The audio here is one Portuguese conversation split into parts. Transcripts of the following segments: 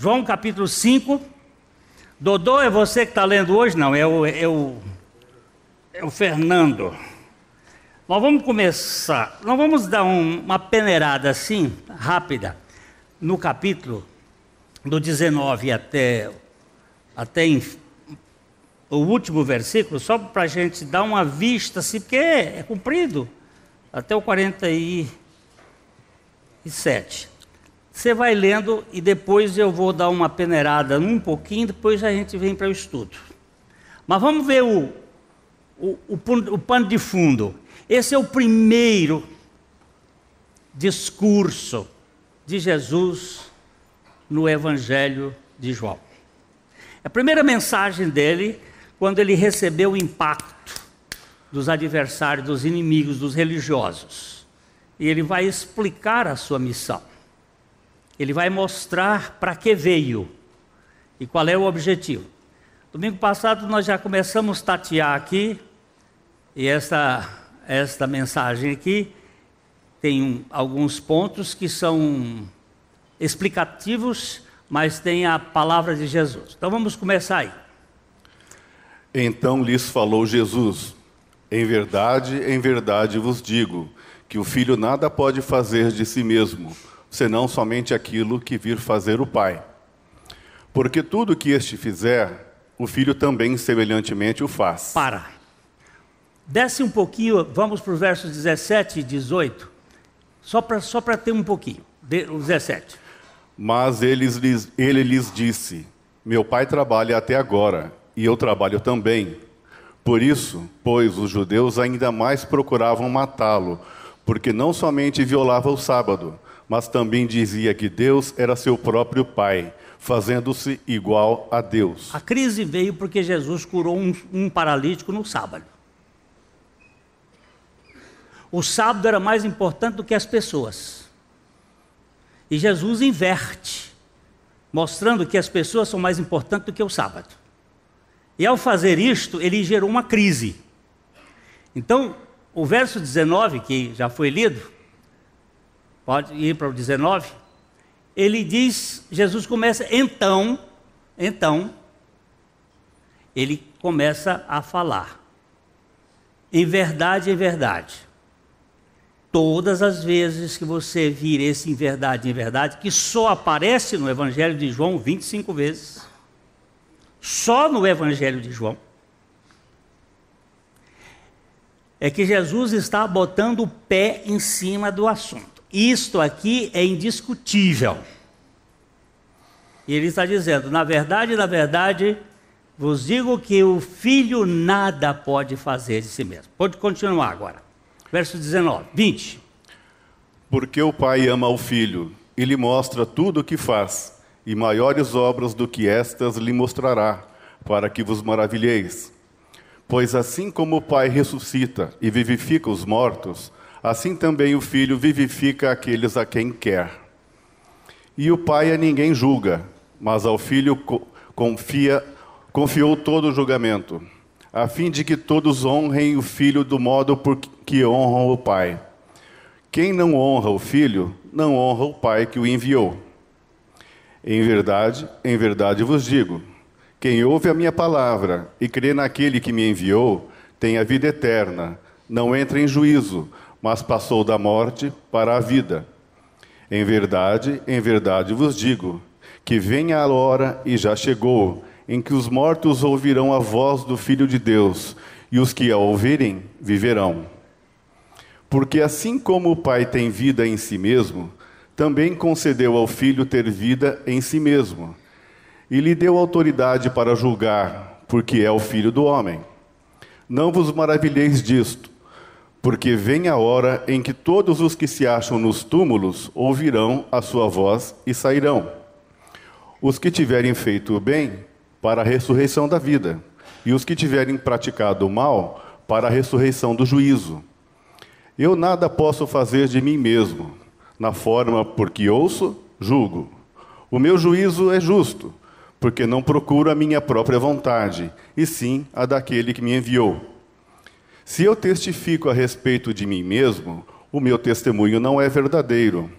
João capítulo 5. Dodô, é você que está lendo hoje? Não, é o Fernando. Nós vamos começar, nós vamos dar uma peneirada assim, rápida, no capítulo do 19 até o último versículo, só para a gente dar uma vista, assim, porque é comprido, até o 47. Você vai lendo e depois eu vou dar uma peneirada um pouquinho, depois a gente vem para o estudo. Mas vamos ver o pano de fundo. Esse é o primeiro discurso de Jesus no Evangelho de João. A primeira mensagem dele, quando ele recebeu o impacto dos adversários, dos inimigos, dos religiosos. E ele vai explicar a sua missão. Ele vai mostrar para que veio e qual é o objetivo. Domingo passado nós já começamos a tatear aqui, e esta mensagem aqui tem alguns pontos que são explicativos, mas tem a palavra de Jesus. Então vamos começar aí. Então lhes falou Jesus: em verdade vos digo, que o Filho nada pode fazer de si mesmo, senão somente aquilo que vir fazer o Pai. Porque tudo que este fizer, o Filho também semelhantemente o faz. Para. Desce um pouquinho, vamos para os versos 17 e 18, só para ter um pouquinho, o 17. Mas ele lhes disse: meu Pai trabalha até agora, e eu trabalho também. Por isso, pois, os judeus ainda mais procuravam matá-lo, porque não somente violava o sábado, mas também dizia que Deus era seu próprio Pai, fazendo-se igual a Deus. A crise veio porque Jesus curou um paralítico no sábado. O sábado era mais importante do que as pessoas. E Jesus inverte, mostrando que as pessoas são mais importantes do que o sábado. E ao fazer isto, ele gerou uma crise. Então, o verso 19, que já foi lido, pode ir para o 19, ele diz, Jesus começa, então, ele começa a falar. Em verdade, todas as vezes que você vir esse em verdade, que só aparece no Evangelho de João 25 vezes, só no Evangelho de João, é que Jesus está botando o pé em cima do assunto. Isto aqui é indiscutível. E ele está dizendo, na verdade, vos digo que o Filho nada pode fazer de si mesmo. Pode continuar agora. Verso 19, 20. Porque o Pai ama o Filho, e lhe mostra tudo o que faz, e maiores obras do que estas lhe mostrará, para que vos maravilheis. Pois assim como o Pai ressuscita e vivifica os mortos, assim também o Filho vivifica aqueles a quem quer. E o Pai a ninguém julga, mas ao Filho confiou todo o julgamento, a fim de que todos honrem o Filho do modo por que honram o Pai. Quem não honra o Filho, não honra o Pai que o enviou. Em verdade vos digo, quem ouve a minha palavra e crê naquele que me enviou, tem a vida eterna, não entra em juízo, mas passou da morte para a vida. Em verdade vos digo, que vem a hora e já chegou, em que os mortos ouvirão a voz do Filho de Deus, e os que a ouvirem viverão. Porque assim como o Pai tem vida em si mesmo, também concedeu ao Filho ter vida em si mesmo, e lhe deu autoridade para julgar, porque é o Filho do homem. Não vos maravilheis disto, porque vem a hora em que todos os que se acham nos túmulos ouvirão a sua voz e sairão. Os que tiverem feito o bem, para a ressurreição da vida, e os que tiverem praticado o mal, para a ressurreição do juízo. Eu nada posso fazer de mim mesmo, na forma por que ouço, julgo. O meu juízo é justo, porque não procuro a minha própria vontade, e sim a daquele que me enviou. Se eu testifico a respeito de mim mesmo, o meu testemunho não é verdadeiro.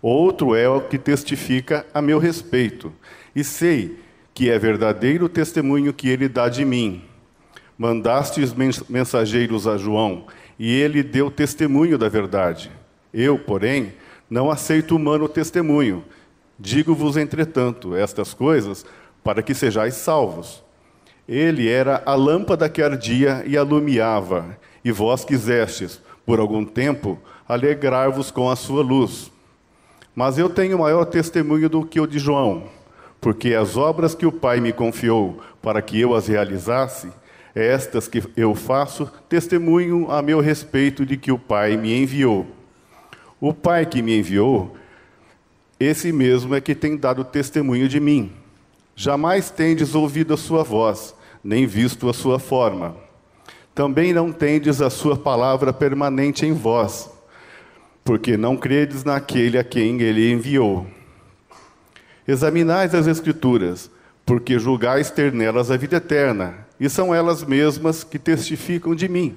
Outro é o que testifica a meu respeito, e sei que é verdadeiro o testemunho que ele dá de mim. Mandastes mensageiros a João, e ele deu testemunho da verdade. Eu, porém, não aceito humano testemunho. Digo-vos, entretanto, estas coisas, para que sejais salvos. Ele era a lâmpada que ardia e alumiava, e vós quisestes, por algum tempo, alegrar-vos com a sua luz. Mas eu tenho maior testemunho do que o de João, porque as obras que o Pai me confiou para que eu as realizasse, estas que eu faço, testemunho a meu respeito de que o Pai me enviou. O Pai que me enviou, esse mesmo é que tem dado testemunho de mim. Jamais tendes ouvido a sua voz, nem visto a sua forma. Também não tendes a sua palavra permanente em vós, porque não credes naquele a quem ele enviou. Examinais as Escrituras, porque julgais ter nelas a vida eterna, e são elas mesmas que testificam de mim.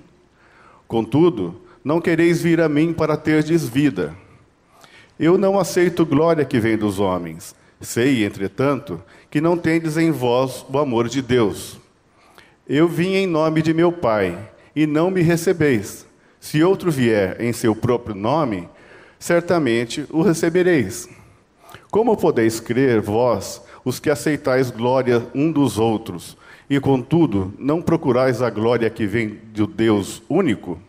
Contudo, não quereis vir a mim para terdes vida. Eu não aceito glória que vem dos homens. Sei, entretanto, que não tendes em vós o amor de Deus. Eu vim em nome de meu Pai, e não me recebeis. Se outro vier em seu próprio nome, certamente o recebereis. Como podeis crer, vós, os que aceitais glória um dos outros, e contudo não procurais a glória que vem do Deus único?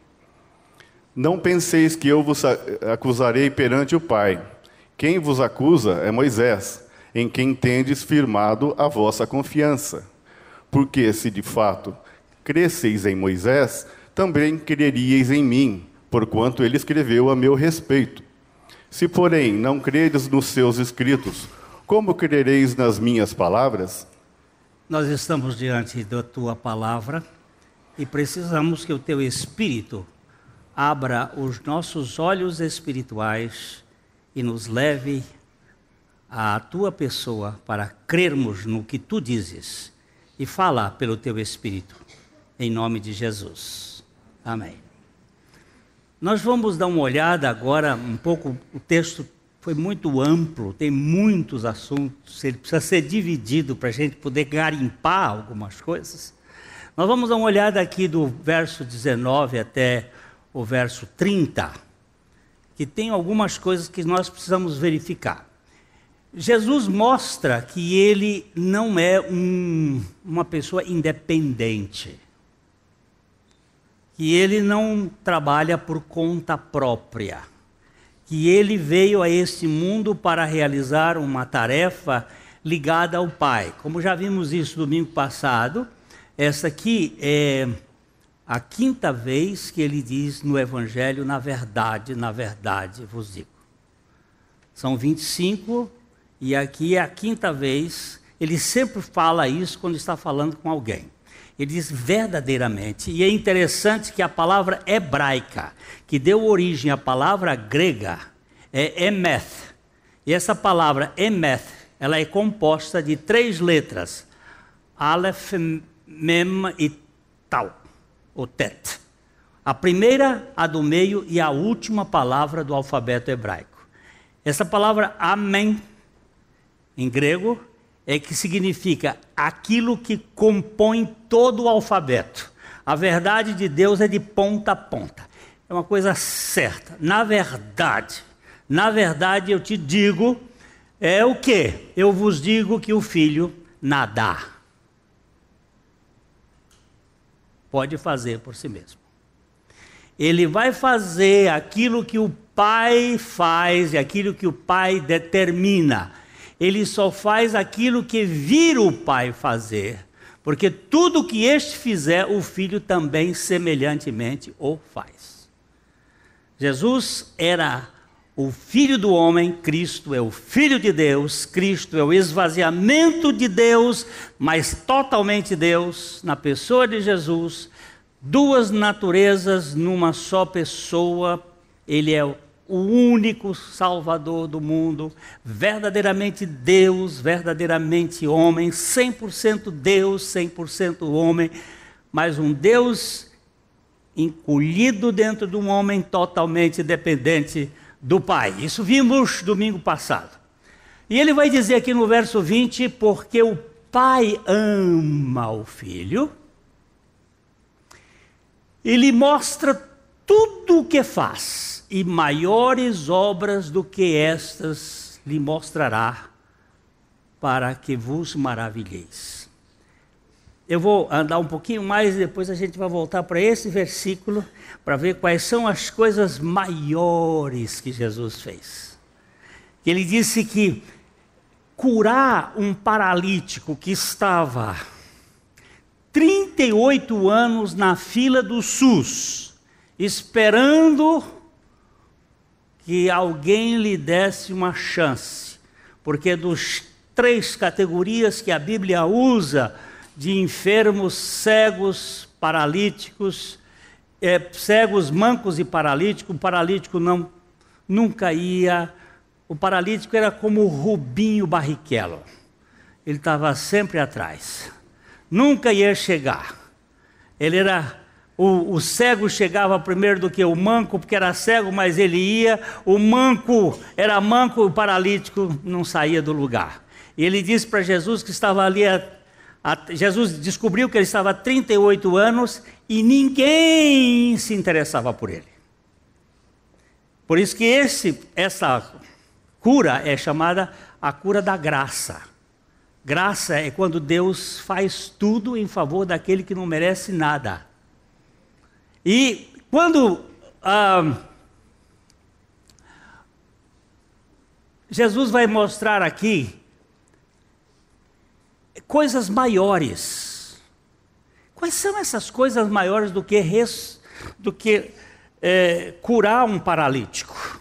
Não penseis que eu vos acusarei perante o Pai. Quem vos acusa é Moisés, em quem tendes firmado a vossa confiança. Porque se de fato cresceis em Moisés, também creríeis em mim, porquanto ele escreveu a meu respeito. Se, porém, não credes nos seus escritos, como crereis nas minhas palavras? Nós estamos diante da tua palavra e precisamos que o teu Espírito abra os nossos olhos espirituais e nos leve à tua pessoa para crermos no que tu dizes. E fala pelo teu Espírito, em nome de Jesus. Amém. Nós vamos dar uma olhada agora um pouco, o texto foi muito amplo, tem muitos assuntos, ele precisa ser dividido para a gente poder garimpar algumas coisas. Nós vamos dar uma olhada aqui do verso 19 até o verso 30, que tem algumas coisas que nós precisamos verificar. Jesus mostra que ele não é uma pessoa independente, que ele não trabalha por conta própria, que ele veio a este mundo para realizar uma tarefa ligada ao Pai. Como já vimos isso domingo passado, essa aqui é a quinta vez que ele diz no Evangelho, na verdade vos digo. São 25, e aqui é a quinta vez, ele sempre fala isso quando está falando com alguém. Ele diz verdadeiramente, e é interessante que a palavra hebraica, que deu origem à palavra grega, é emeth. E essa palavra emeth, ela é composta de 3 letras, Aleph, Mem e Tau. O tet. A primeira, a do meio e a última palavra do alfabeto hebraico. Essa palavra amém, em grego, é que significa aquilo que compõe todo o alfabeto. A verdade de Deus é de ponta a ponta. É uma coisa certa. Na verdade eu te digo, é o quê? Eu vos digo que o filho nada pode fazer por si mesmo. Ele vai fazer aquilo que o Pai faz e aquilo que o Pai determina. Ele só faz aquilo que vira o Pai fazer, porque tudo que este fizer, o Filho também semelhantemente o faz. Jesus era o Filho do homem, Cristo é o Filho de Deus, Cristo é o esvaziamento de Deus, mas totalmente Deus, na pessoa de Jesus, 2 naturezas numa só pessoa. Ele é o único Salvador do mundo, verdadeiramente Deus, verdadeiramente homem, 100% Deus, 100% homem, mas um Deus encolhido dentro de um homem totalmente dependente do Pai. Isso vimos domingo passado. E ele vai dizer aqui no verso 20, porque o Pai ama o Filho, ele mostra tudo o que faz, e maiores obras do que estas lhe mostrará, para que vos maravilheis. Eu vou andar um pouquinho mais e depois a gente vai voltar para esse versículo para ver quais são as coisas maiores que Jesus fez. Ele disse que curar um paralítico que estava 38 anos na fila do SUS, esperando que alguém lhe desse uma chance, porque dos 3 categorias que a Bíblia usa de enfermos, cegos, paralíticos, cegos, mancos e paralíticos, o paralítico nunca ia, o paralítico era como o Rubinho Barrichello, ele estava sempre atrás, nunca ia chegar, ele era, o cego chegava primeiro do que o manco, porque era cego, mas ele ia, o manco era manco, o paralítico não saía do lugar. E ele disse para Jesus que estava ali, Jesus descobriu que ele estava há 38 anos e ninguém se interessava por ele. Por isso que essa cura é chamada a cura da graça. Graça é quando Deus faz tudo em favor daquele que não merece nada. E quando Jesus vai mostrar aqui coisas maiores. Quais são essas coisas maiores do que curar um paralítico?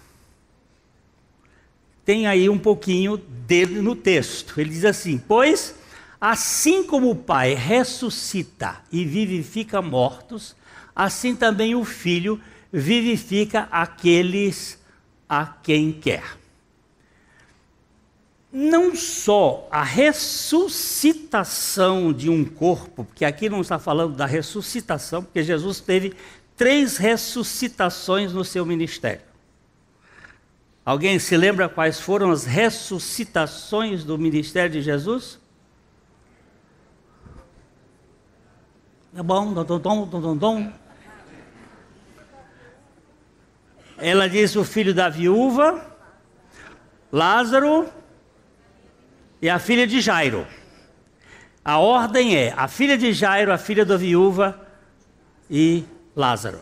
Tem aí um pouquinho dele no texto. Ele diz assim: pois assim como o Pai ressuscita e vivifica mortos, assim também o Filho vivifica aqueles a quem quer. Não só a ressuscitação de um corpo, porque aqui não está falando da ressuscitação, porque Jesus teve 3 ressuscitações no seu ministério. Alguém se lembra quais foram as ressuscitações do ministério de Jesus? É bom, dom. Ela disse o filho da viúva, Lázaro e a filha de Jairo. A ordem é a filha de Jairo, a filha da viúva e Lázaro.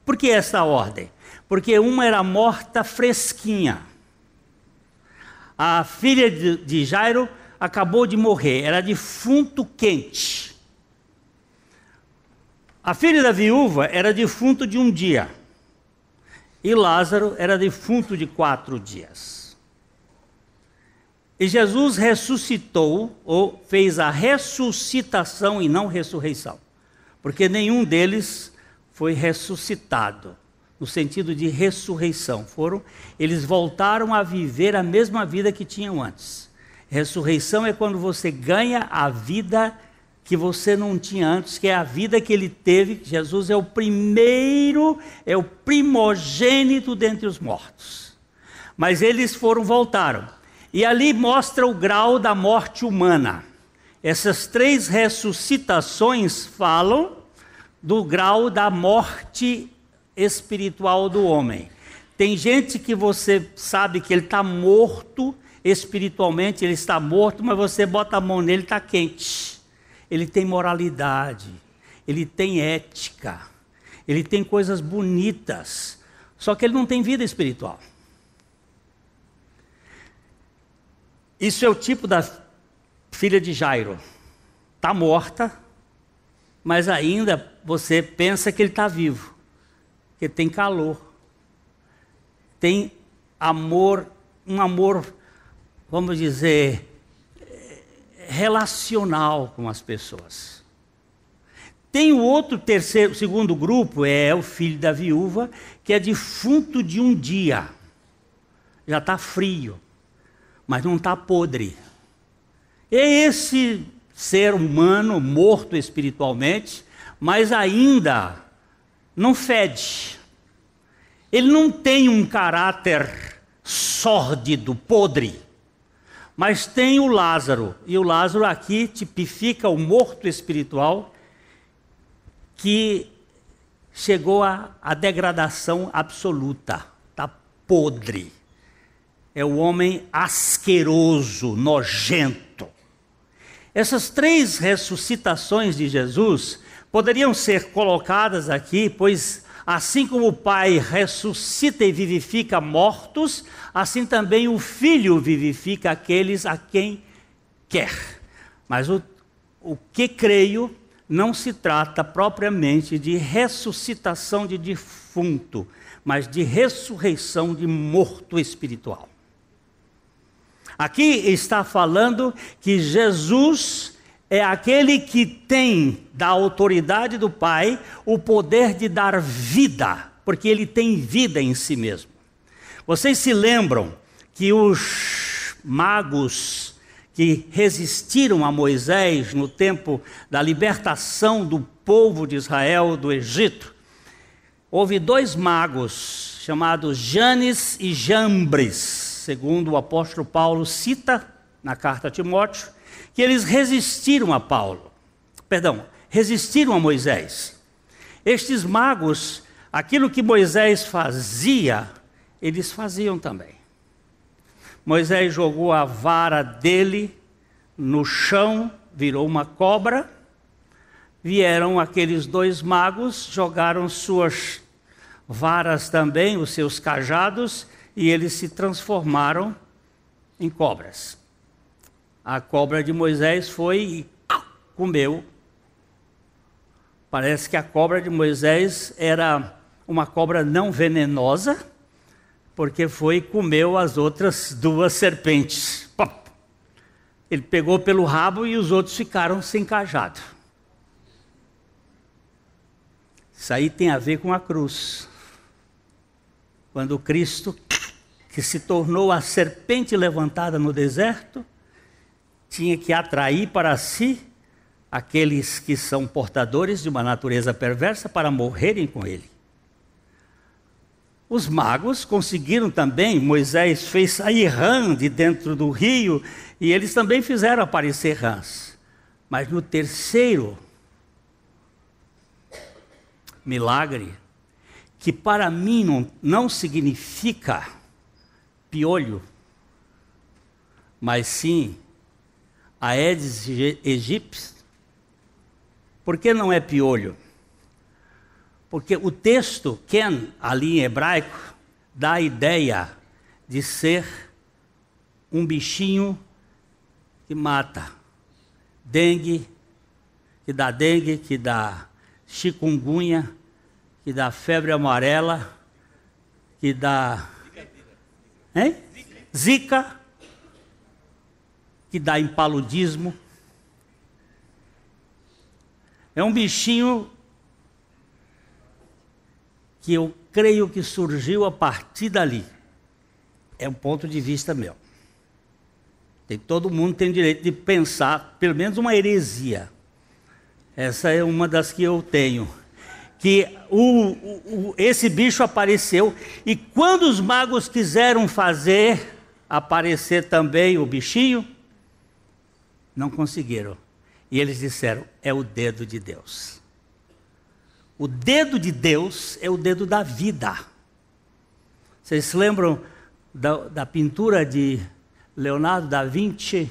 Por que essa ordem? Porque uma era morta fresquinha. A filha de Jairo acabou de morrer, era defunto quente. A filha da viúva era defunto de um dia. E Lázaro era defunto de 4 dias. E Jesus ressuscitou, ou fez a ressuscitação e não ressurreição. Porque nenhum deles foi ressuscitado, no sentido de ressurreição. Eles voltaram a viver a mesma vida que tinham antes. Ressurreição é quando você ganha a vida que você não tinha antes, que é a vida que ele teve. Jesus é o primeiro, é o primogênito dentre os mortos. Mas eles voltaram. E ali mostra o grau da morte humana. Essas 3 ressuscitações falam do grau da morte espiritual do homem. Tem gente que você sabe que ele está morto espiritualmente, ele está morto, mas você bota a mão nele, está quente. Ele tem moralidade, ele tem ética, ele tem coisas bonitas, só que ele não tem vida espiritual. Isso é o tipo da filha de Jairo. Está morta, mas ainda você pensa que ele está vivo, que tem calor, tem amor, um amor, vamos dizer, relacional com as pessoas. Tem o outro segundo grupo, é o filho da viúva, que é defunto de um dia, já está frio, mas não está podre. É esse ser humano morto espiritualmente, mas ainda não fede. Ele não tem um caráter sórdido, podre, mas tem o Lázaro. E o Lázaro aqui tipifica o morto espiritual que chegou à degradação absoluta, está podre. É o homem asqueroso, nojento. Essas 3 ressuscitações de Jesus poderiam ser colocadas aqui, pois assim como o Pai ressuscita e vivifica mortos, assim também o Filho vivifica aqueles a quem quer. Mas o que creio não se trata propriamente de ressuscitação de defunto, mas de ressurreição de morto espiritual. Aqui está falando que Jesus é aquele que tem da autoridade do Pai o poder de dar vida, porque ele tem vida em si mesmo. Vocês se lembram que os magos que resistiram a Moisés no tempo da libertação do povo de Israel do Egito, houve 2 magos chamados Janes e Jambres, segundo o apóstolo Paulo cita na carta a Timóteo, que eles resistiram a Moisés. Estes magos, aquilo que Moisés fazia, eles faziam também. Moisés jogou a vara dele no chão, virou uma cobra. Vieram aqueles 2 magos, jogaram suas varas também, os seus cajados, e eles se transformaram em cobras. A cobra de Moisés foi e comeu. Parece que a cobra de Moisés era uma cobra não venenosa, porque foi e comeu as outras 2 serpentes. Ele pegou pelo rabo e os outros ficaram sem cajado. Isso aí tem a ver com a cruz. Quando Cristo, que se tornou a serpente levantada no deserto, tinha que atrair para si aqueles que são portadores de uma natureza perversa para morrerem com ele. Os magos conseguiram também, Moisés fez sair rã de dentro do rio, e eles também fizeram aparecer rãs. Mas no terceiro milagre, que para mim não significa piolho, mas sim Aedes aegypti. Por que não é piolho? Porque o texto, Ken, ali em hebraico, dá a ideia de ser um bichinho que mata. Dengue, que dá chikungunya, que dá febre amarela, que dá Zika, que dá impaludismo. É um bichinho que eu creio que surgiu a partir dali. É um ponto de vista meu. Todo mundo tem direito de pensar, pelo menos uma heresia. Essa é uma das que eu tenho. Que esse bicho apareceu, e quando os magos quiseram fazer aparecer também o bichinho, não conseguiram. E eles disseram, é o dedo de Deus. O dedo de Deus é o dedo da vida. Vocês se lembram da pintura de Leonardo da Vinci?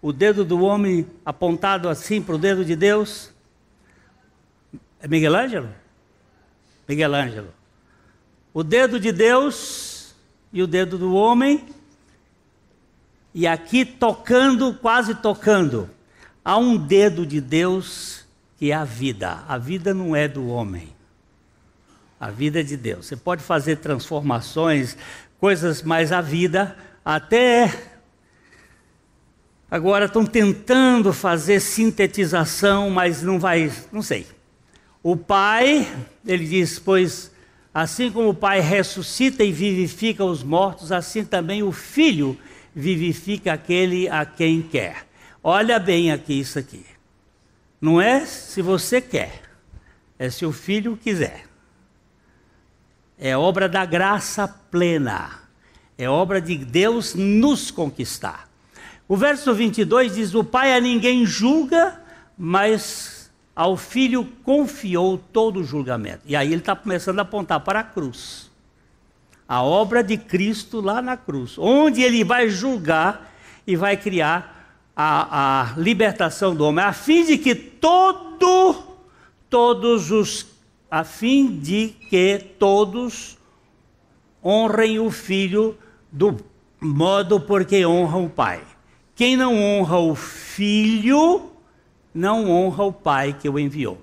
O dedo do homem apontado assim para o dedo de Deus. É Miguel Ângelo? Miguel Ângelo. O dedo de Deus e o dedo do homem. E aqui tocando, quase tocando, há um dedo de Deus que é a vida. A vida não é do homem. A vida é de Deus. Você pode fazer transformações, coisas, mas a vida até... Agora estão tentando fazer sintetização, mas não vai, não sei. O Pai, ele diz, pois assim como o Pai ressuscita e vivifica os mortos, assim também o Filho vivifica aquele a quem quer. Olha bem aqui isso aqui. Não é se você quer, é se o Filho quiser. É obra da graça plena. É obra de Deus nos conquistar. O verso 22 diz: o Pai a ninguém julga, mas ao Filho confiou todo o julgamento. E aí ele está começando a apontar para a cruz. A obra de Cristo lá na cruz, onde ele vai julgar e vai criar a libertação do homem, a fim de que todos honrem o Filho do modo porque honram o Pai. Quem não honra o Filho, não honra o Pai que o enviou.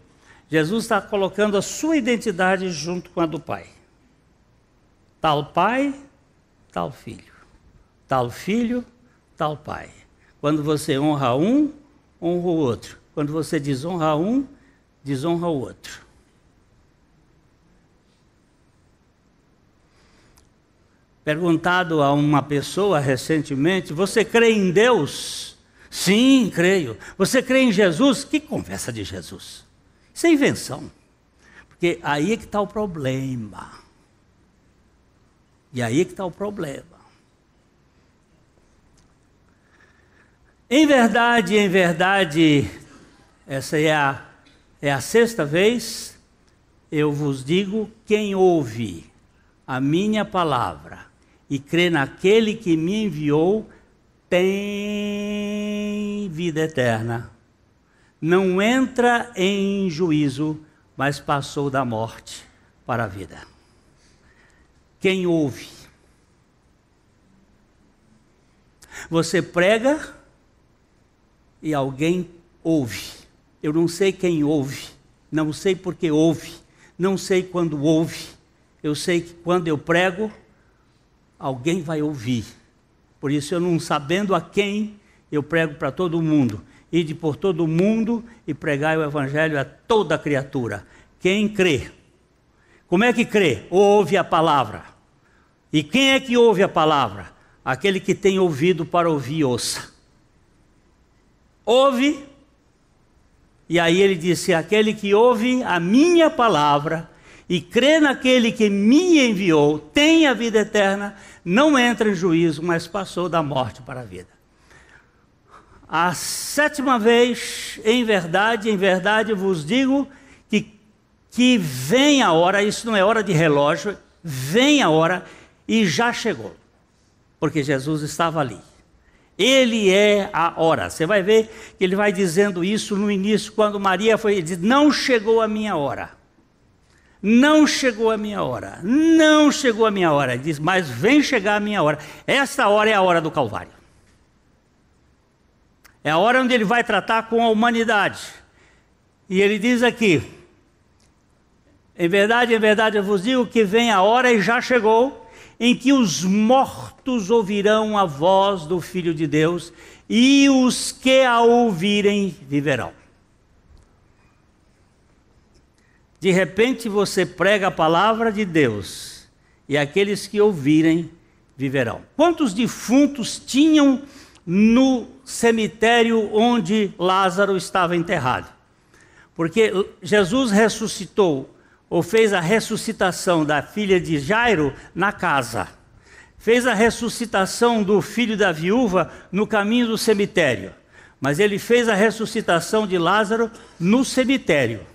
Jesus está colocando a sua identidade junto com a do Pai. Tal Pai, tal Filho. Tal Filho, tal Pai. Quando você honra um, honra o outro. Quando você desonra um, desonra o outro. Perguntado a uma pessoa recentemente: você crê em Deus? Sim, creio. Você crê em Jesus? Que conversa de Jesus? Isso é invenção. Porque aí é que está o problema. E aí é que está o problema. Em verdade, essa é a sexta vez, eu vos digo: quem ouve a minha palavra e crê naquele que me enviou, tem vida eterna. Não entra em juízo, mas passou da morte para a vida. Quem ouve? Você prega e alguém ouve. Eu não sei quem ouve, não sei porque ouve, não sei quando ouve. Eu sei que quando eu prego, alguém vai ouvir. Por isso, eu não sabendo a quem, eu prego para todo mundo. Ide por todo mundo e pregai o evangelho a toda criatura. Quem crê? Como é que crê? Ouve a palavra. E quem é que ouve a palavra? Aquele que tem ouvido para ouvir, ouça. Ouve. E aí ele disse: aquele que ouve a minha palavra e crê naquele que me enviou, tem a vida eterna, não entra em juízo, mas passou da morte para a vida. A sétima vez, em verdade vos digo que vem a hora, isso não é hora de relógio, vem a hora e já chegou, porque Jesus estava ali. Ele é a hora. Você vai ver que ele vai dizendo isso no início, quando Maria foi, ele diz: não chegou a minha hora. Não chegou a minha hora. Não chegou a minha hora. Ele diz: mas vem chegar a minha hora. Esta hora é a hora do Calvário. É a hora onde ele vai tratar com a humanidade. E ele diz aqui: em verdade eu vos digo que vem a hora, e já chegou, em que os mortos ouvirão a voz do Filho de Deus, e os que a ouvirem viverão. De repente você prega a palavra de Deus, e aqueles que ouvirem viverão. Quantos defuntos tinham no cemitério onde Lázaro estava enterrado? Porque Jesus ressuscitou, ou fez a ressuscitação da filha de Jairo na casa. Fez a ressuscitação do filho da viúva no caminho do cemitério. Mas ele fez a ressuscitação de Lázaro no cemitério.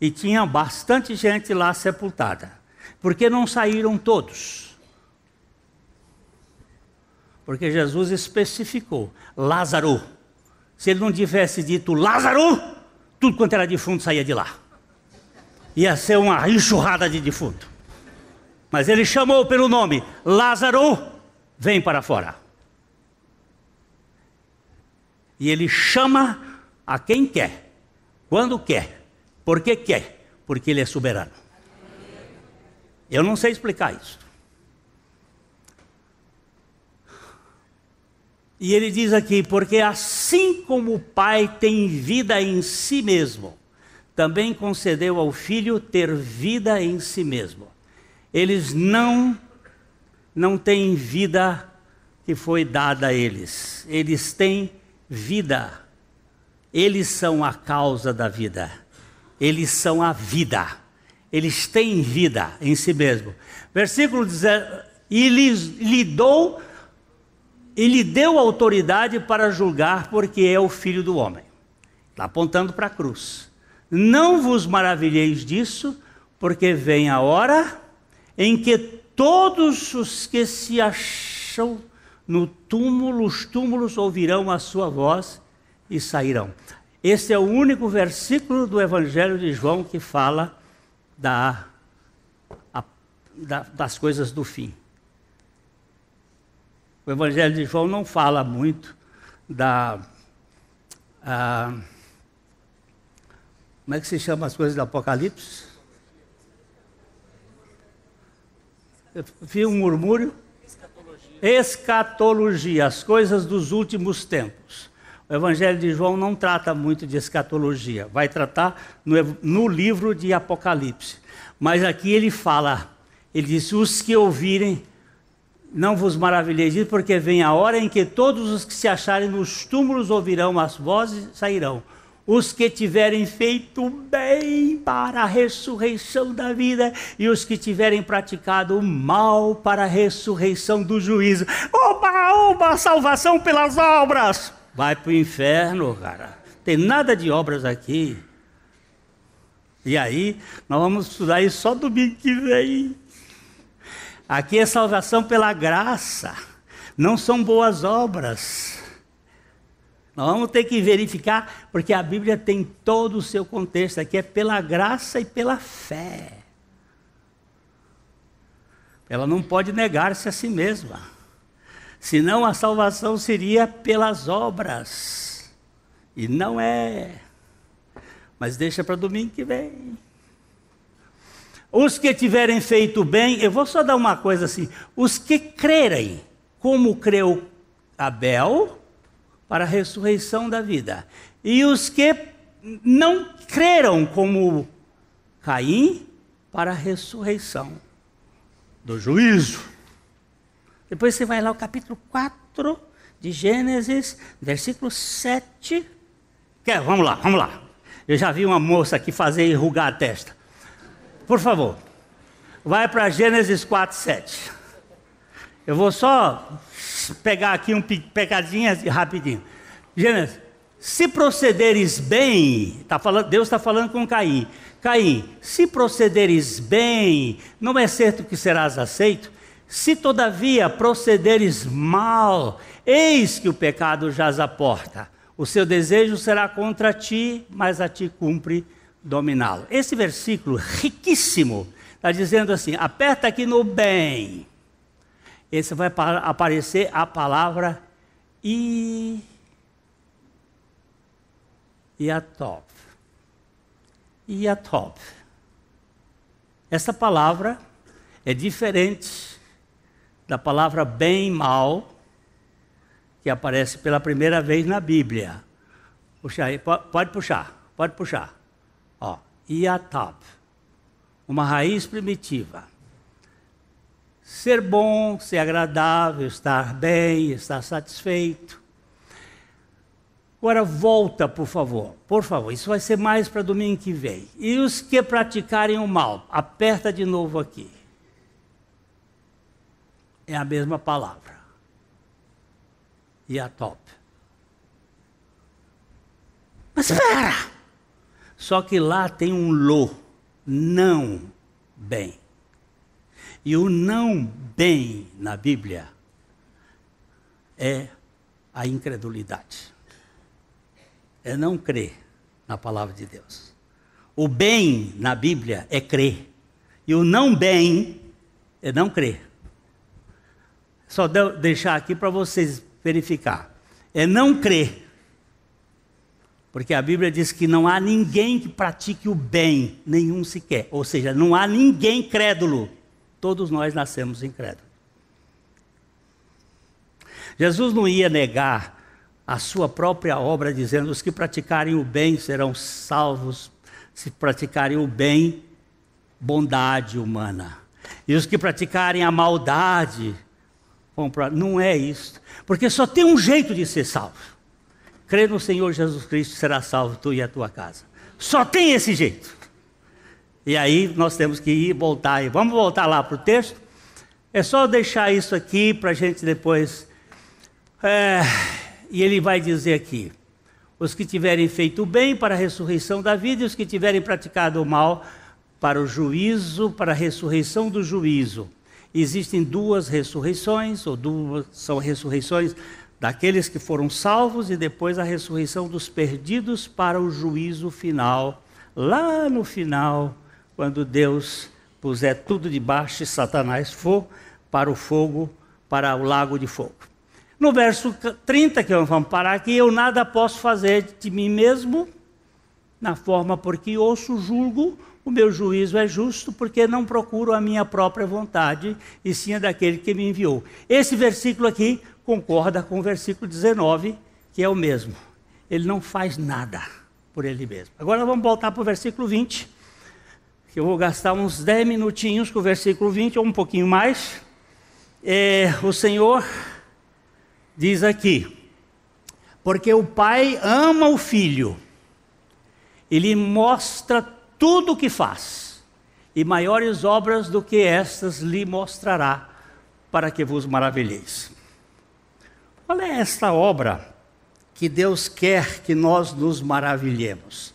E tinha bastante gente lá sepultada. Por que não saíram todos? Porque Jesus especificou: Lázaro. Se ele não tivesse dito Lázaro, tudo quanto era defunto saía de lá. Ia ser uma enxurrada de defunto. Mas ele chamou pelo nome: Lázaro, vem para fora. E ele chama a quem quer, quando quer, porque quer, porque ele é soberano. Eu não sei explicar isso. E ele diz aqui: porque assim como o Pai tem vida em si mesmo, também concedeu ao Filho ter vida em si mesmo. Eles não têm vida que foi dada a eles. Eles têm vida. Eles são a causa da vida. Eles são a vida. Eles têm vida em si mesmo. Versículo 19. E lhe deu autoridade para julgar, porque é o Filho do Homem. Está apontando para a cruz. Não vos maravilheis disso, porque vem a hora em que todos os que se acham no túmulo, os túmulos ouvirão a sua voz e sairão. Esse é o único versículo do Evangelho de João que fala das coisas do fim. O Evangelho de João não fala muito como é que se chama as coisas do Apocalipse? Eu vi um murmúrio. Escatologia, as coisas dos últimos tempos. O Evangelho de João não trata muito de escatologia, vai tratar no livro de Apocalipse. Mas aqui ele fala, ele diz, os que ouvirem, não vos maravilheis disso, porque vem a hora em que todos os que se acharem nos túmulos ouvirão as vozes e sairão. Os que tiverem feito bem para a ressurreição da vida, e os que tiverem praticado o mal para a ressurreição do juízo. Oba, salvação pelas obras! Vai para o inferno, cara. Tem nada de obras aqui. E aí, nós vamos estudar isso só domingo que vem. Aqui é salvação pela graça, não são boas obras. Nós vamos ter que verificar, porque a Bíblia tem todo o seu contexto. Aqui é pela graça e pela fé. Ela não pode negar-se a si mesma. Senão a salvação seria pelas obras. E não é. Mas deixa para domingo que vem. Os que tiverem feito bem, eu vou só dar uma coisa assim. Os que crerem, como creu Abel, para a ressurreição da vida. E os que não creram como Caim, para a ressurreição do juízo. Depois você vai lá ao capítulo 4 de Gênesis, versículo 7. Vamos lá. Eu já vi uma moça aqui fazer enrugar a testa. Por favor, vai para Gênesis 4, 7. Eu vou só pegar aqui um pecadinho rapidinho. Gênesis, se procederes bem, Deus está falando com Caim. Caim, se procederes bem, não é certo que serás aceito? Se todavia procederes mal, eis que o pecado jaz à porta. O seu desejo será contra ti, mas a ti cumpre dominá-lo. Esse versículo riquíssimo está dizendo assim, aperta aqui no bem. Esse vai aparecer a palavra Iatov. Iatov. Essa palavra é diferente da palavra bem e mal, que aparece pela primeira vez na Bíblia. Puxa aí, pode puxar. Ó, Iatov. Uma raiz primitiva. Ser bom, ser agradável, estar bem, estar satisfeito. Agora volta, por favor. Isso vai ser mais para domingo que vem. E os que praticarem o mal, aperta de novo aqui. É a mesma palavra. Iatov. Mas espera! Só que lá tem um lo, não bem. E o não bem na Bíblia é a incredulidade. É não crer na palavra de Deus. O bem na Bíblia é crer. E o não bem é não crer. Só deixar aqui para vocês verificar. É não crer. Porque a Bíblia diz que não há ninguém que pratique o bem, nenhum sequer. Ou seja, não há ninguém crédulo. Todos nós nascemos incrédulos. Jesus não ia negar a sua própria obra, dizendo: os que praticarem o bem serão salvos, se praticarem o bem, bondade humana. E os que praticarem a maldade, não é isso. Porque só tem um jeito de ser salvo. Crê no Senhor Jesus Cristo, será salvo tu e a tua casa. Só tem esse jeito. E aí nós temos que voltar. E vamos voltar lá para o texto. É só deixar isso aqui para a gente depois... E ele vai dizer aqui: os que tiverem feito o bem para a ressurreição da vida, e os que tiverem praticado o mal para o juízo, para a ressurreição do juízo. Existem duas ressurreições, ou duas são ressurreições daqueles que foram salvos, e depois a ressurreição dos perdidos para o juízo final. Lá no final, quando Deus puser tudo debaixo e Satanás for para o fogo, para o lago de fogo. No verso 30, que vamos parar aqui: eu nada posso fazer de mim mesmo, na forma porque ouço, julgo, o meu juízo é justo, porque não procuro a minha própria vontade, e sim a daquele que me enviou. Esse versículo aqui concorda com o versículo 19, que é o mesmo. Ele não faz nada por ele mesmo. Agora vamos voltar para o versículo 20, que eu vou gastar uns 10 minutinhos com o versículo 20, ou um pouquinho mais. O Senhor diz aqui: porque o Pai ama o Filho, e lhe mostra tudo o que faz, e maiores obras do que estas lhe mostrará, para que vos maravilheis. Qual é esta obra que Deus quer que nós nos maravilhemos?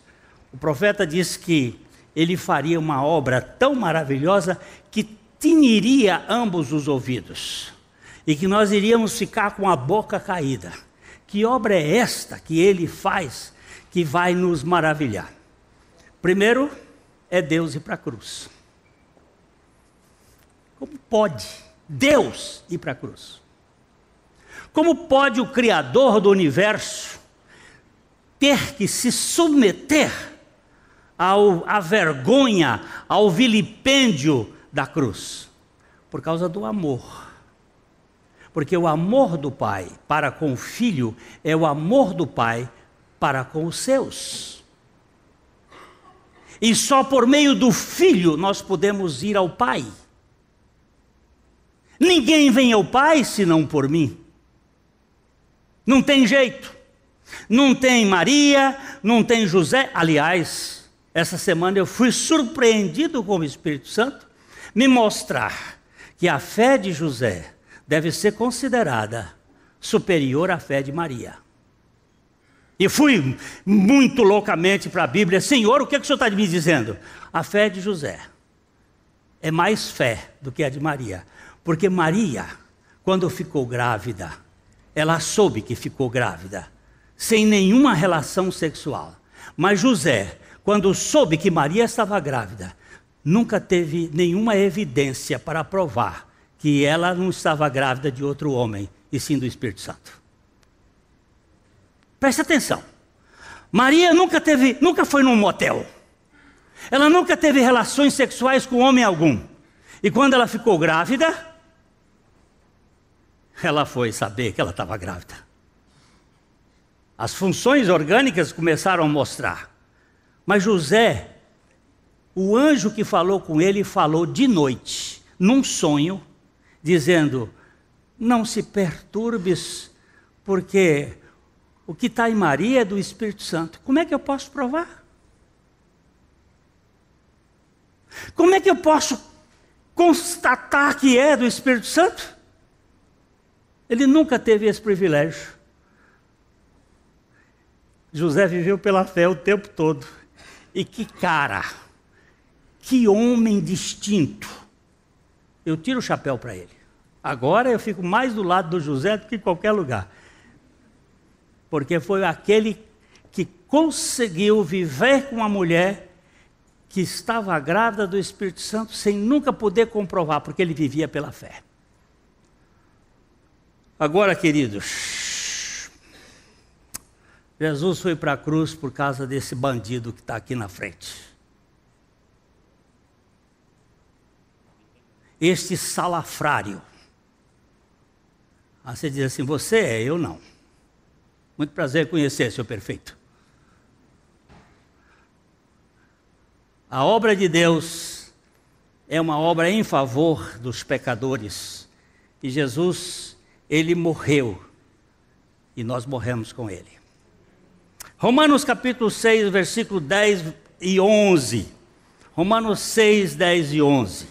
O profeta diz que ele faria uma obra tão maravilhosa que tiniria ambos os ouvidos, e que nós iríamos ficar com a boca caída. Que obra é esta que ele faz que vai nos maravilhar? Primeiro, é Deus ir para a cruz. Como pode Deus ir para a cruz? Como pode o Criador do universo ter que se submeter à vergonha, ao vilipêndio da cruz? Por causa do amor. Porque o amor do Pai para com o Filho é o amor do Pai para com os seus. E só por meio do Filho nós podemos ir ao Pai. Ninguém vem ao Pai senão por mim. Não tem jeito. Não tem Maria, não tem José. Aliás, essa semana eu fui surpreendido com o Espírito Santo me mostrar que a fé de José deve ser considerada superior à fé de Maria. E fui muito loucamente para a Bíblia: Senhor, o que o Senhor está me dizendo? A fé de José é mais fé do que a de Maria. Porque Maria, quando ficou grávida, ela soube que ficou grávida, sem nenhuma relação sexual. Mas José, quando soube que Maria estava grávida, nunca teve nenhuma evidência para provar que ela não estava grávida de outro homem, e sim do Espírito Santo. Preste atenção. Maria nunca foi num motel. Ela nunca teve relações sexuais com homem algum. E quando ela ficou grávida, ela foi saber que ela estava grávida. As funções orgânicas começaram a mostrar. Mas José, o anjo que falou com ele, falou de noite, num sonho, dizendo: não se perturbes, porque o que está em Maria é do Espírito Santo. Como é que eu posso provar? Como é que eu posso constatar que é do Espírito Santo? Ele nunca teve esse privilégio. José viveu pela fé o tempo todo. E que cara, que homem distinto. Eu tiro o chapéu para ele. Agora eu fico mais do lado do José do que em qualquer lugar. Porque foi aquele que conseguiu viver com uma mulher que estava grávida do Espírito Santo sem nunca poder comprovar, porque ele vivia pela fé. Agora, queridos, Jesus foi para a cruz por causa desse bandido que está aqui na frente. Este salafrário. Aí você diz assim: você é, eu não. Muito prazer em conhecer, senhor perfeito. A obra de Deus é uma obra em favor dos pecadores. E Jesus, ele morreu. E nós morremos com ele. Romanos capítulo 6, versículo 10 e 11. Romanos 6, 10 e 11.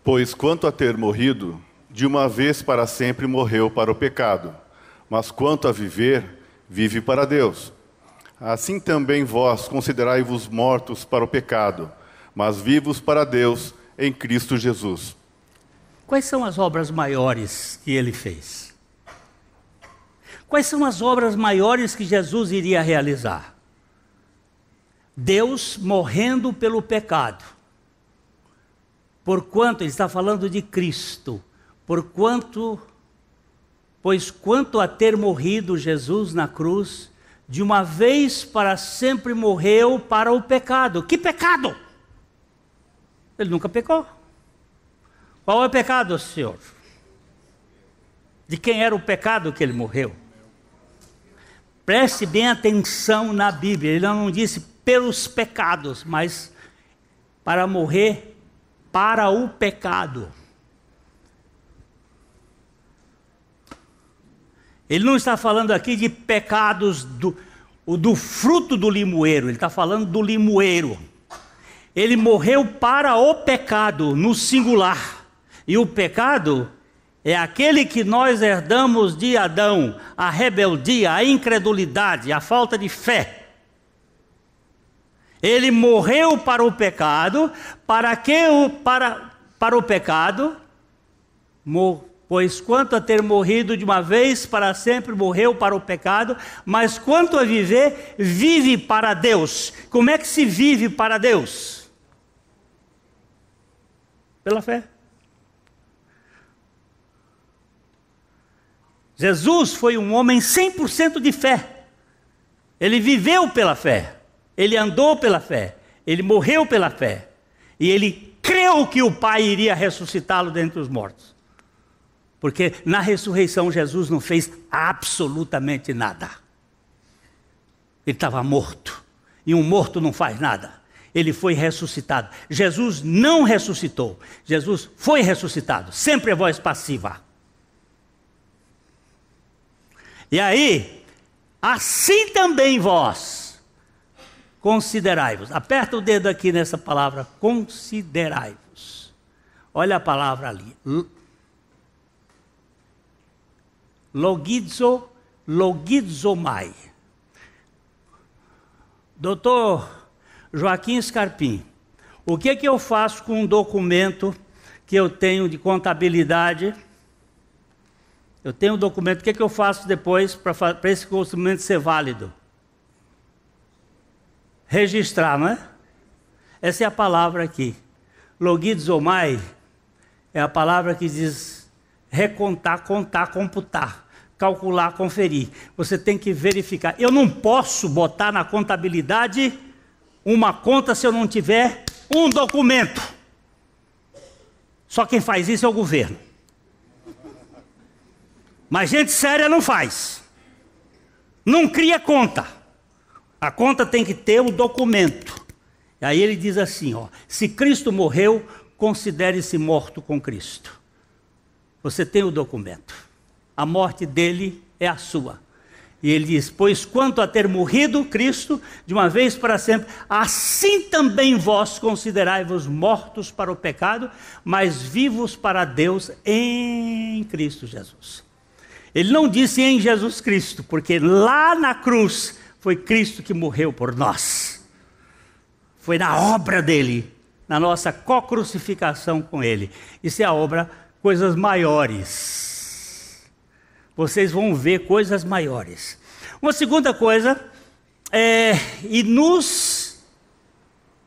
Pois quanto a ter morrido, de uma vez para sempre morreu para o pecado, mas quanto a viver, vive para Deus. Assim também vós considerai-vos mortos para o pecado, mas vivos para Deus em Cristo Jesus. Quais são as obras maiores que ele fez? Quais são as obras maiores que Jesus iria realizar? Deus morrendo pelo pecado. Porquanto, ele está falando de Cristo, pois quanto a ter morrido Jesus na cruz, de uma vez para sempre morreu para o pecado. Que pecado? Ele nunca pecou. Qual é o pecado, Senhor? De quem era o pecado que ele morreu? Preste bem atenção na Bíblia, ele não disse pelos pecados, mas para morrer para o pecado. Ele não está falando aqui de pecados do fruto do limoeiro, ele está falando do limoeiro. Ele morreu para o pecado, no singular. E o pecado é aquele que nós herdamos de Adão, a rebeldia, a incredulidade, a falta de fé. Ele morreu para o pecado, para o pecado, pois quanto a ter morrido de uma vez para sempre morreu para o pecado, mas quanto a viver, vive para Deus. Como é que se vive para Deus? Pela fé. Jesus foi um homem 100% de fé. Ele viveu pela fé. Ele andou pela fé. Ele morreu pela fé. E ele creu que o Pai iria ressuscitá-lo dentre os mortos. Porque na ressurreição Jesus não fez absolutamente nada. Ele estava morto. E um morto não faz nada. Ele foi ressuscitado. Jesus não ressuscitou. Jesus foi ressuscitado. Sempre é voz passiva. E aí, assim também vós, considerai-vos. Aperta o dedo aqui nessa palavra, considerai-vos. Olha a palavra ali. Logizomai. Doutor Joaquim Scarpim, o que eu faço com um documento que eu tenho de contabilidade? Eu tenho um documento, o que eu faço depois para esse documento ser válido? Registrar, não é? Essa é a palavra aqui. Logizomai é a palavra que diz recontar, contar, computar, calcular, conferir. Você tem que verificar. Eu não posso botar na contabilidade uma conta se eu não tiver um documento. Só quem faz isso é o governo. Mas gente séria não faz. Não cria conta. A conta tem que ter um documento. E aí ele diz assim, ó, se Cristo morreu, considere-se morto com Cristo. Você tem o documento. A morte dele é a sua. E ele diz, pois quanto a ter morrido Cristo, de uma vez para sempre, assim também vós considerai-vos mortos para o pecado, mas vivos para Deus em Cristo Jesus. Ele não disse em Jesus Cristo, porque lá na cruz foi Cristo que morreu por nós. Foi na obra dele, na nossa co-crucificação com ele. Isso é a obra, coisas maiores. Vocês vão ver coisas maiores. Uma segunda coisa, e nos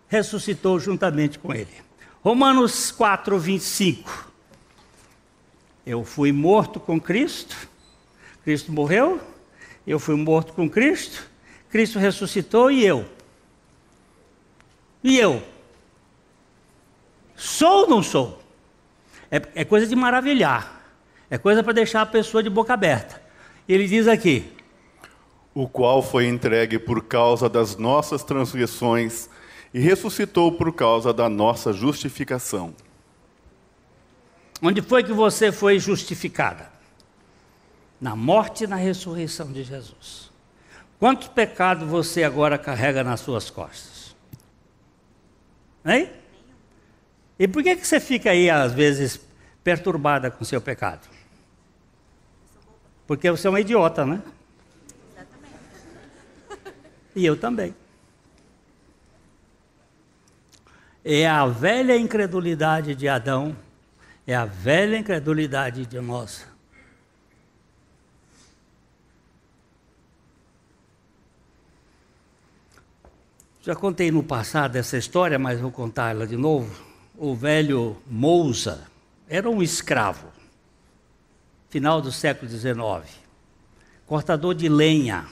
ressuscitou juntamente com ele. Romanos 4, 25. Eu fui morto com Cristo. Cristo morreu, eu fui morto com Cristo, Cristo ressuscitou e eu? E eu? Sou ou não sou? É coisa de maravilhar, é coisa para deixar a pessoa de boca aberta. Ele diz aqui, o qual foi entregue por causa das nossas transgressões e ressuscitou por causa da nossa justificação. Onde foi que você foi justificada? Na morte e na ressurreição de Jesus. Quantos pecados você agora carrega nas suas costas? Hein? E por que você fica aí, às vezes, perturbada com o seu pecado? Porque você é uma idiota, né? Exatamente. E eu também. É a velha incredulidade de Adão, é a velha incredulidade de nós. Já contei no passado essa história, mas vou contar ela de novo. O velho Mousa era um escravo, final do século XIX, cortador de lenha,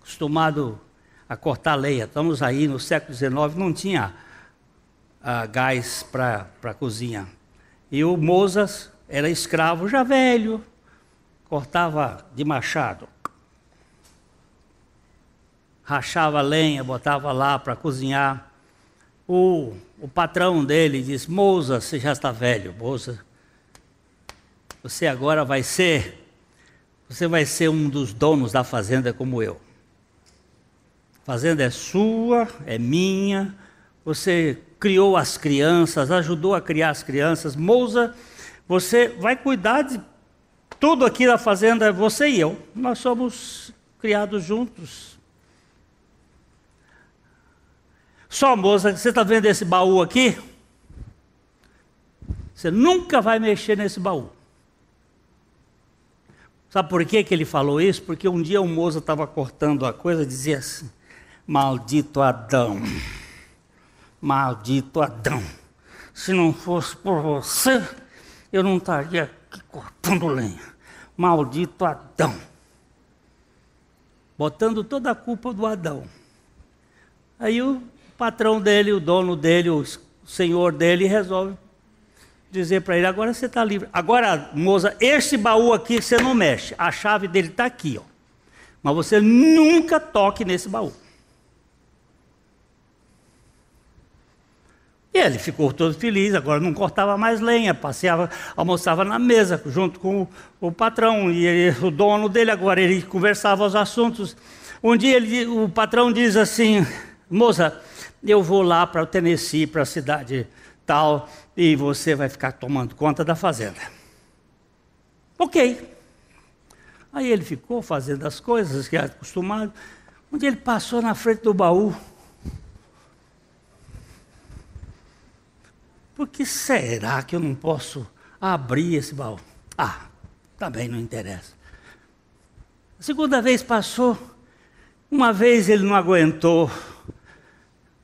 acostumado a cortar lenha. Estamos aí no século XIX, não tinha gás para cozinha. E o Mousa era escravo já velho, cortava de machado, rachava lenha, botava lá para cozinhar. O patrão dele disse: Mousa, você já está velho, Mousa, você agora vai ser um dos donos da fazenda como eu. A fazenda é sua, é minha, você criou as crianças, ajudou a criar as crianças. Mousa, você vai cuidar de tudo aqui da fazenda, você e eu. Nós somos criados juntos. Só, Mousa, você está vendo esse baú aqui? Você nunca vai mexer nesse baú. Sabe por que ele falou isso? Porque um dia o Mousa estava cortando a coisa e dizia assim: maldito Adão, maldito Adão, se não fosse por você, eu não estaria aqui cortando lenha. Maldito Adão. Botando toda a culpa do Adão. Aí o patrão dele, o dono dele, o senhor dele resolve dizer para ele: agora você está livre. Agora, moça, esse baú aqui você não mexe. A chave dele está aqui, ó. Mas você nunca toque nesse baú. E ele ficou todo feliz, agora não cortava mais lenha, passeava, almoçava na mesa junto com o patrão e o dono dele. Agora ele conversava os assuntos. Um dia o patrão diz assim: moça, eu vou lá para o Tennessee, para a cidade tal, e você vai ficar tomando conta da fazenda. Ok. Aí ele ficou fazendo as coisas que era acostumado. Um dia ele passou na frente do baú. Por que será que eu não posso abrir esse baú? Ah, também não interessa. A segunda vez passou. Uma vez ele não aguentou.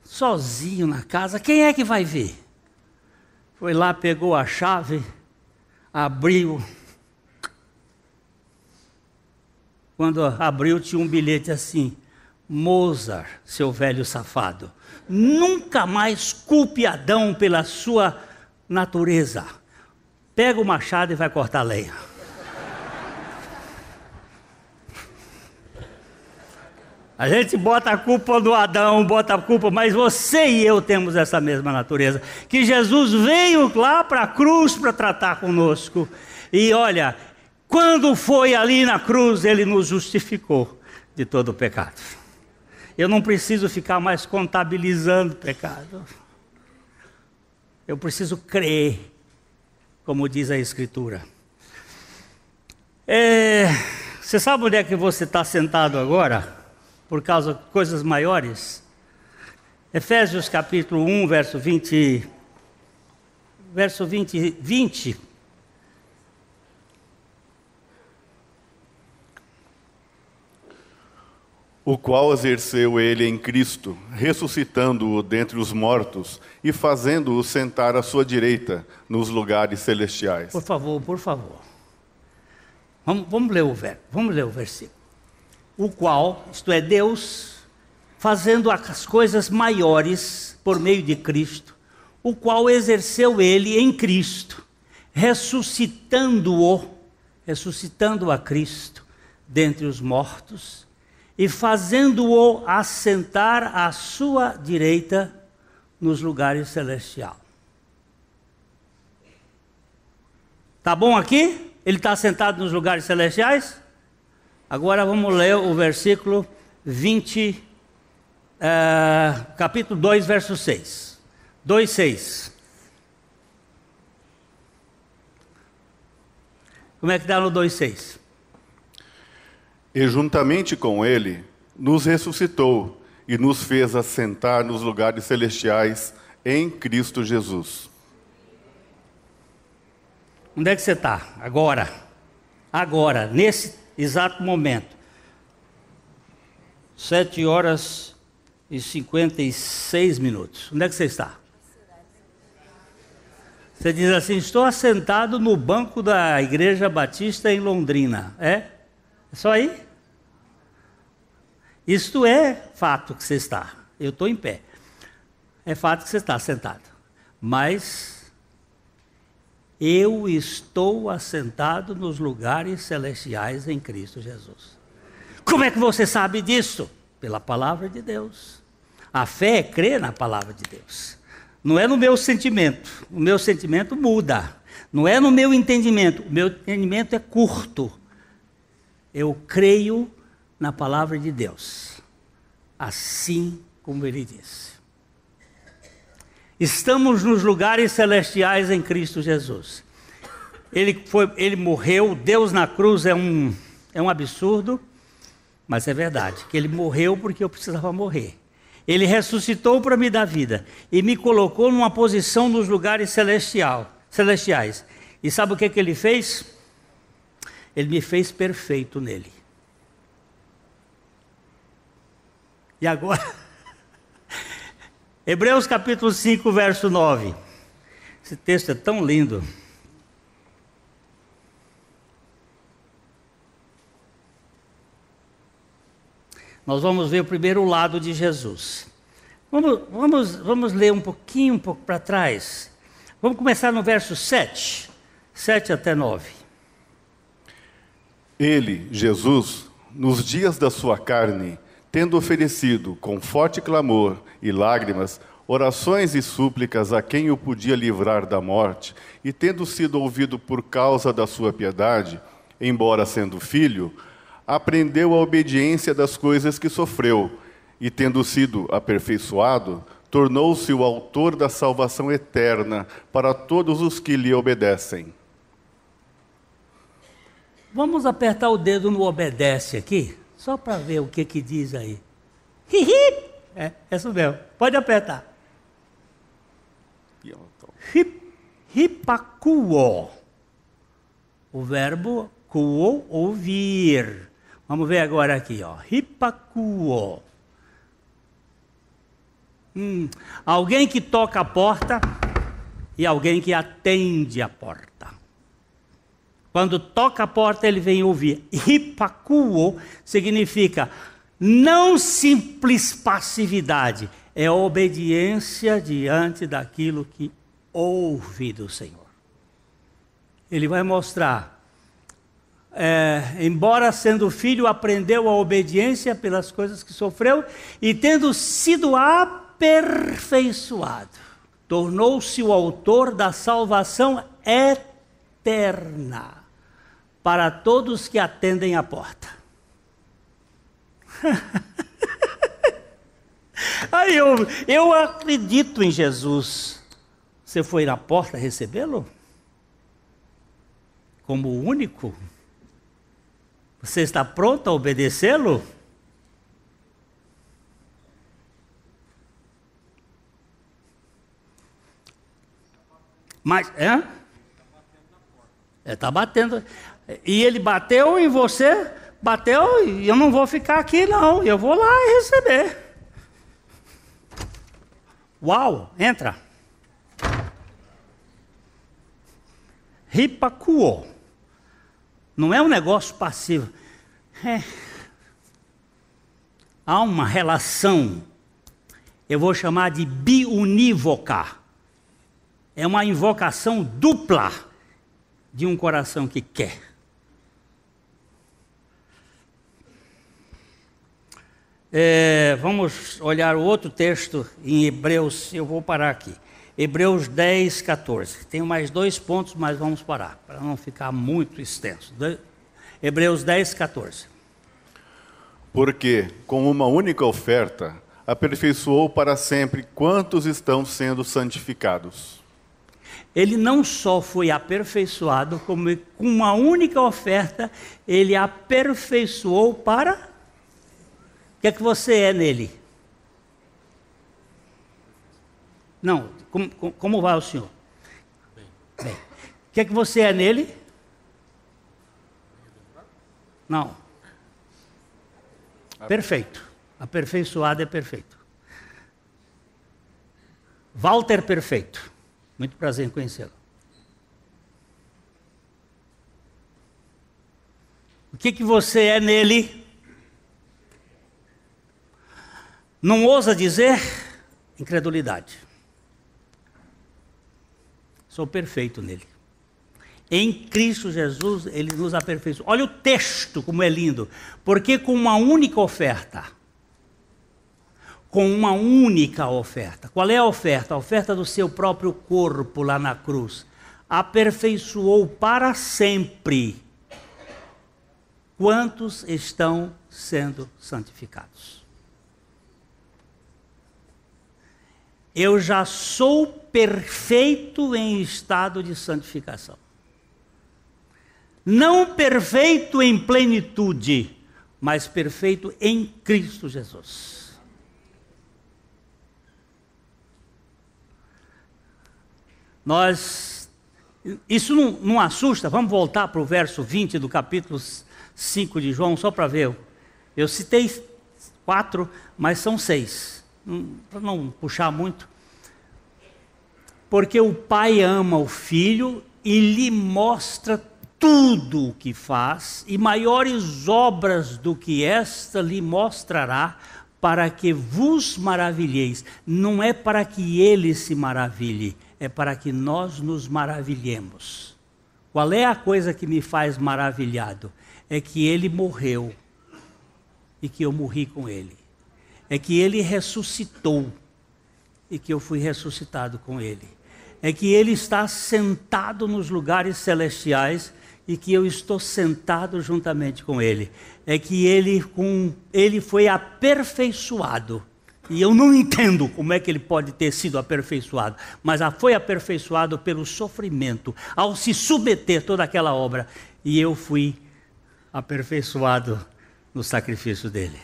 Sozinho na casa, quem é que vai ver? Foi lá, pegou a chave, abriu. Quando abriu, tinha um bilhete assim: Mozart, seu velho safado, nunca mais culpe Adão pela sua natureza. Pega o machado e vai cortar lenha. A gente bota a culpa do Adão, bota a culpa, mas você e eu temos essa mesma natureza. Que Jesus veio lá para a cruz para tratar conosco. E olha, quando foi ali na cruz, Ele nos justificou de todo o pecado. Eu não preciso ficar mais contabilizando pecado. Eu preciso crer, como diz a Escritura. Você sabe onde é que você está sentado agora? Por causa de coisas maiores? Efésios capítulo 1, verso 20. O qual exerceu ele em Cristo, ressuscitando-o dentre os mortos e fazendo-o sentar à sua direita nos lugares celestiais. Por favor, por favor. Vamos ler o versículo. O qual, isto é, Deus, fazendo as coisas maiores por meio de Cristo, o qual exerceu ele em Cristo, ressuscitando a Cristo dentre os mortos, e fazendo-o assentar à sua direita nos lugares celestiais. Tá bom aqui? Ele está sentado nos lugares celestiais? Agora vamos ler o versículo 20, capítulo 2, verso 6. 2:6. Como é que está no 2:6? E juntamente com ele, nos ressuscitou e nos fez assentar nos lugares celestiais em Cristo Jesus. Onde é que você está? Agora, nesse exato momento. 7h56. Onde é que você está? Você diz assim: estou assentado no banco da Igreja Batista em Londrina. É só aí? Isto é fato que você está. Eu estou em pé. É fato que você está sentado. Mas eu estou assentado nos lugares celestiais em Cristo Jesus. Como é que você sabe disso? Pela palavra de Deus. A fé é crer na palavra de Deus. Não é no meu sentimento. O meu sentimento muda. Não é no meu entendimento. O meu entendimento é curto. Eu creio na palavra de Deus. Assim como ele disse. Estamos nos lugares celestiais em Cristo Jesus. Ele morreu. Deus na cruz é um absurdo. Mas é verdade, que ele morreu porque eu precisava morrer. Ele ressuscitou para me dar vida e me colocou numa posição nos lugares celestiais. E sabe o que ele fez? Ele me fez perfeito nele. E agora? Hebreus capítulo 5, verso 9. Esse texto é tão lindo. Nós vamos ver o primeiro lado de Jesus. Vamos ler um pouco para trás. Vamos começar no verso 7 até 9. Ele, Jesus, nos dias da sua carne, tendo oferecido com forte clamor e lágrimas, orações e súplicas a quem o podia livrar da morte, e tendo sido ouvido por causa da sua piedade, embora sendo filho, aprendeu a obediência das coisas que sofreu, e tendo sido aperfeiçoado, tornou-se o autor da salvação eterna para todos os que lhe obedecem. Vamos apertar o dedo no obedece aqui, só para ver o que diz aí. Hihi! É isso mesmo. Pode apertar. Hipakuo. O verbo kuo, ouvir. Vamos ver agora aqui, ó. Hipakuo. Alguém que toca a porta e alguém que atende a porta. Quando toca a porta, ele vem ouvir. Hipakuo significa não simples passividade, é obediência diante daquilo que ouve do Senhor. Ele vai mostrar. Embora sendo filho, aprendeu a obediência pelas coisas que sofreu, e tendo sido aperfeiçoado, tornou-se o autor da salvação eterna para todos que atendem à porta. Aí eu acredito em Jesus. Você foi na porta recebê-lo? Como o único? Você está pronto a obedecê-lo? Mas, está batendo. E ele bateu em você, bateu, e eu não vou ficar aqui não, eu vou lá e receber. Uau, entra. Hipakuo. Não é um negócio passivo. Há uma relação, eu vou chamar de biunívoca. É uma invocação dupla de um coração que quer. Vamos olhar o outro texto em Hebreus, eu vou parar aqui. Hebreus 10, 14. Tenho mais 2 pontos, mas vamos parar, para não ficar muito extenso. Hebreus 10, 14. Porque, com uma única oferta, aperfeiçoou para sempre quantos estão sendo santificados. Ele não só foi aperfeiçoado, como com uma única oferta, ele aperfeiçoou para... O que é que você é nele? Não, como vai o senhor? Bem. O que é que você é nele? Não. Perfeito. Aperfeiçoado é perfeito. Walter perfeito. Muito prazer em conhecê-lo. O que você é nele? Não ousa dizer? Incredulidade. Sou perfeito nele. Em Cristo Jesus, ele nos aperfeiçoou. Olha o texto, como é lindo. Porque com uma única oferta. Com uma única oferta. Qual é a oferta? A oferta do seu próprio corpo lá na cruz. Aperfeiçoou para sempre. Quantos estão sendo santificados? Eu já sou perfeito em estado de santificação. Não perfeito em plenitude, mas perfeito em Cristo Jesus. Isso não assusta? Vamos voltar para o verso 20 do capítulo 5 de João, só para ver. Eu citei 4, mas são 6. Para não puxar muito. Porque o Pai ama o Filho e lhe mostra tudo o que faz, e maiores obras do que esta lhe mostrará, para que vos maravilheis. Não é para que ele se maravilhe, é para que nós nos maravilhemos. Qual é a coisa que me faz maravilhado? É que ele morreu e que eu morri com ele. É que ele ressuscitou e que eu fui ressuscitado com ele. É que ele está sentado nos lugares celestiais e que eu estou sentado juntamente com ele. É que ele foi aperfeiçoado. E eu não entendo como é que ele pode ter sido aperfeiçoado, mas foi aperfeiçoado pelo sofrimento, ao se submeter toda aquela obra. E eu fui aperfeiçoado no sacrifício dele.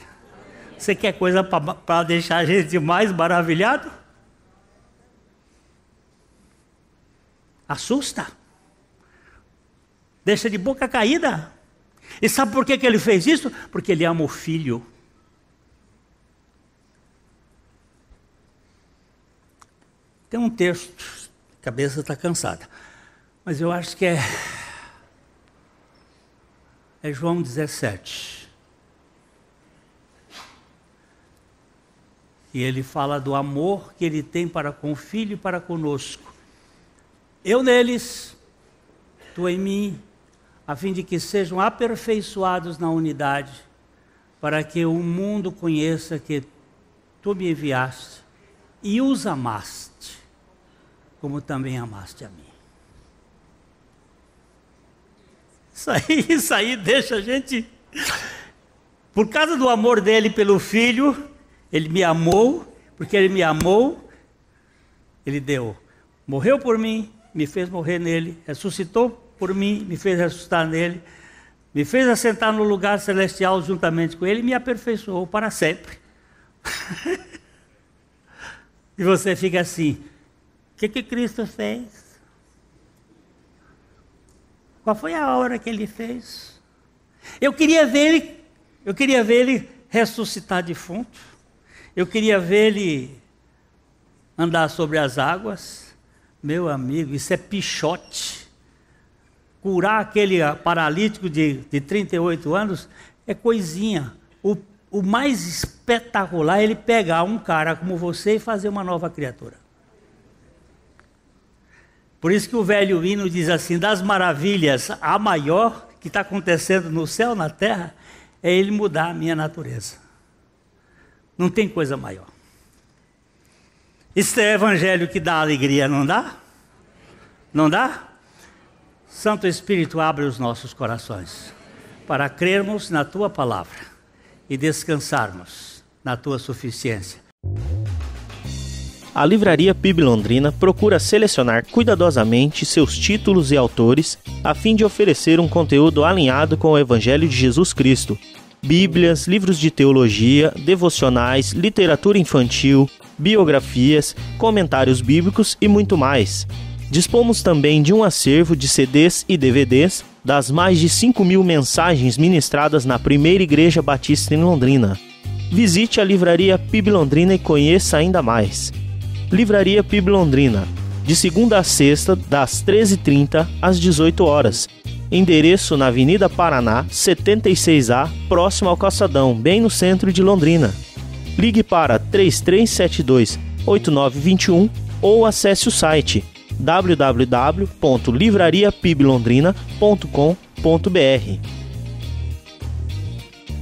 Você quer coisa para deixar a gente mais maravilhado? Assusta. Deixa de boca caída. E sabe por que ele fez isso? Porque ele ama o Filho. Tem um texto, a cabeça está cansada, mas eu acho que é João 17. E ele fala do amor que ele tem para com o Filho e para conosco. Eu neles, tu em mim, a fim de que sejam aperfeiçoados na unidade, para que o mundo conheça que tu me enviaste e os amaste, como também amaste a mim. Isso aí deixa a gente... Por causa do amor dele pelo Filho, ele me amou, porque ele me amou, ele deu. Morreu por mim, me fez morrer nele, ressuscitou por mim, me fez ressuscitar nele, me fez assentar no lugar celestial juntamente com ele e me aperfeiçoou para sempre. E você fica assim, o que Cristo fez? Qual foi a obra que ele fez? Eu queria ver ele ressuscitar defunto, eu queria ver ele andar sobre as águas. Meu amigo, isso é pichote. Curar aquele paralítico de 38 anos é coisinha. O mais espetacular é ele pegar um cara como você e fazer uma nova criatura. Por isso que o velho hino diz assim, das maravilhas, a maior que está acontecendo no céu, na terra, é ele mudar a minha natureza. Não tem coisa maior. Este é o evangelho que dá alegria, não dá? Não dá? Santo Espírito, abre os nossos corações para crermos na Tua palavra e descansarmos na Tua suficiência. A Livraria PIB Londrina procura selecionar cuidadosamente seus títulos e autores a fim de oferecer um conteúdo alinhado com o Evangelho de Jesus Cristo. Bíblias, livros de teologia, devocionais, literatura infantil, biografias, comentários bíblicos e muito mais. Dispomos também de um acervo de CDs e DVDs das mais de 5.000 mensagens ministradas na Primeira Igreja Batista em Londrina. Visite a Livraria PIB Londrina e conheça ainda mais. Livraria PIB Londrina, de segunda a sexta, das 13h30 às 18 horas. Endereço na Avenida Paraná, 76A, próximo ao Calçadão, bem no centro de Londrina. Ligue para 3372-8921 ou acesse o site www.livrariapiblondrina.com.br.